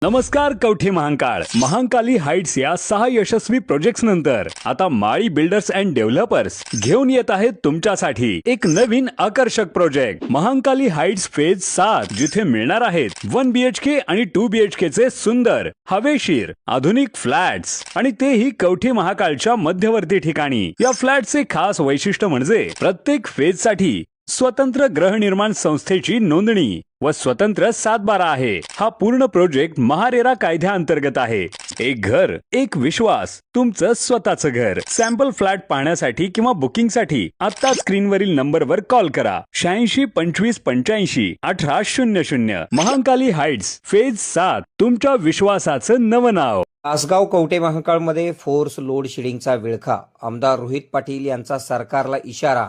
नमस्कार कवठे महांकाळ महांकाली हाइट्स या 6 यशस्वी प्रोजेक्ट्स नंतर आता माळी बिल्डर्स अँड डेव्हलपर्स घेऊन येत आहेत तुमच्यासाठी एक नवीन आकर्षक प्रोजेक्ट महांकाली हाइट्स फेज 7 जिथे मिळणार आहेत 1 BHK आणि 2 BHK चे सुंदर हवेशीर आधुनिक फ्लॅट्स आणि तेही कवठे महांकाळच्या मध्यवर्ती ठिकाणी। या फ्लॅटचे खास वैशिष्ट्य म्हणजे प्रत्येक फेज साठी स्वतंत्र गृहनिर्माण संस्थेची नोंदणी व स्वतंत्र 7/12 आहे। हा पूर्ण प्रोजेक्ट महारेरा कायद्याअंतर्गत आहे। एक घर एक विश्वास तुमचं स्वतःचं घर। सॅम्पल फ्लॅट पाहण्यासाठी किंवा बुकिंगसाठी आता स्क्रीनवरील नंबरवर कॉल करा 86 25 85 18 00। महांकाली हाइट्स फेज 7 तुमच्या विश्वासाचं नवं नाव। तासगाव कवठे महांकाळमध्ये फोर्स लोड शेडिंगचा विळखा। आमदार रोहित पाटील यांचा सरकारला इशारा।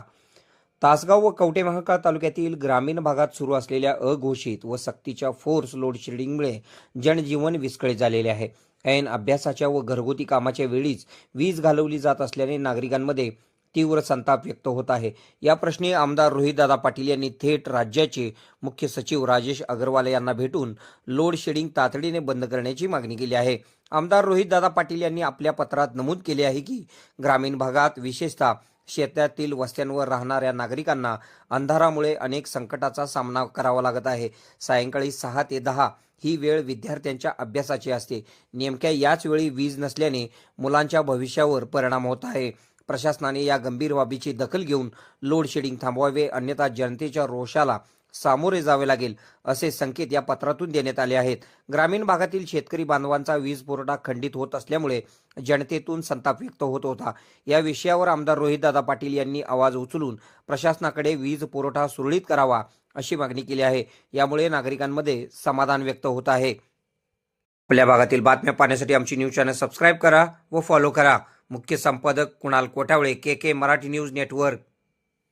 तासगाव व कवठे महांकाळ तालुक्यातील ग्रामीण भागात सुरू असलेल्या अघोषित व सक्तीच्या फोर्स लोड शेडिंगमुळे जनजीवन विस्कळीत झालेले आहे। ऐन अभ्यासाच्या व घरगुती कामाच्या वेळीच वीज घालवली जात असल्याने नागरिकांमध्ये तीव्र संताप व्यक्त होत आहे। या प्रश्नी आमदार रोहितदादा पाटील यांनी थेट राज्याचे मुख्य सचिव राजेश अग्रवाल यांना भेटून लोड शेडिंग तातडीने बंद करण्याची मागणी केली आहे। आमदार रोहितदादा पाटील यांनी आपल्या पत्रात नमूद केले आहे की ग्रामीण भागात विशेषतः शेतातील वस्त्यांवर राहणाऱ्या नागरिकांना अंधारामुळे अनेक संकटाचा सामना करावा लागत आहे। सायंकाळी 6 ते 10 ही वेळ विद्यार्थ्यांच्या अभ्यासाची असते। नेमक्या याच वेळी वीज नसल्याने मुलांच्या भविष्यावर परिणाम होत आहे। प्रशासनाने या गंभीर बाबीची दखल घेऊन लोड शेडिंग थांबवावे, अन्यथा जनतेच्या रोषाला सामोरे जावे लागेल असे संकेत या पत्रातून देण्यात आले आहेत। ग्रामीण भागातील शेतकरी बांधवांचा वीज पुरवठा खंडित होत असल्यामुळे जनतेतून संताप व्यक्त होत होता। या विषयावर आमदार रोहितदादा पाटील यांनी आवाज उचलून प्रशासनाकडे वीज पुरवठा सुरळीत करावा अशी मागणी केली आहे। यामुळे नागरिकांमध्ये समाधान व्यक्त होत आहे। आपल्या भागातील बातम्या पाहण्यासाठी आमची न्यूज चॅनल सबस्क्राइब करा व फॉलो करा। मुख्य संपादक Kunal Kothawale, KK Marathi news network.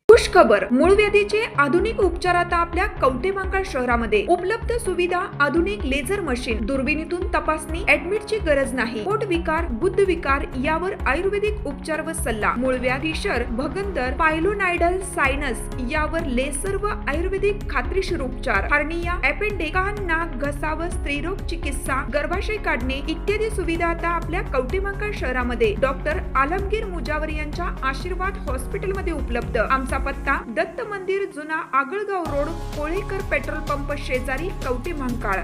खुश खबर, मूळ व्याधीचे आधुनिक उपचार आता आपल्या कवठे महांकाळ शहरामध्ये उपलब्ध सुविधा। आधुनिक लेझर मशीन, दुर्बिणीतून तपासणी, ऍडमिटची गरज नाही। पोट विकार, गुद्ध विकार यावर आयुर्वेदिक उपचार व सल्ला। मूळव्याधी, शर, भगंदर, पायलोनायडल, सायनस यावर लेसर व आयुर्वेदिक खात्रीशीर उपचार। हर्निया, अपेंडिक्स, कान, नाक, घसा व स्त्रीरोग चिकित्सा, गर्भाशय काढणे इत्यादी सुविधा आता आपल्या कवठे महांकाळ शहरामध्ये डॉक्टर आलमगीर मुजावर यांच्या आशीर्वाद हॉस्पिटलमध्ये उपलब्ध। आमचा पत्ता दत्त मंदिर, जुना Agalgaon road, Kolekar petrol pump शेजारी, कवठे महांकाळ।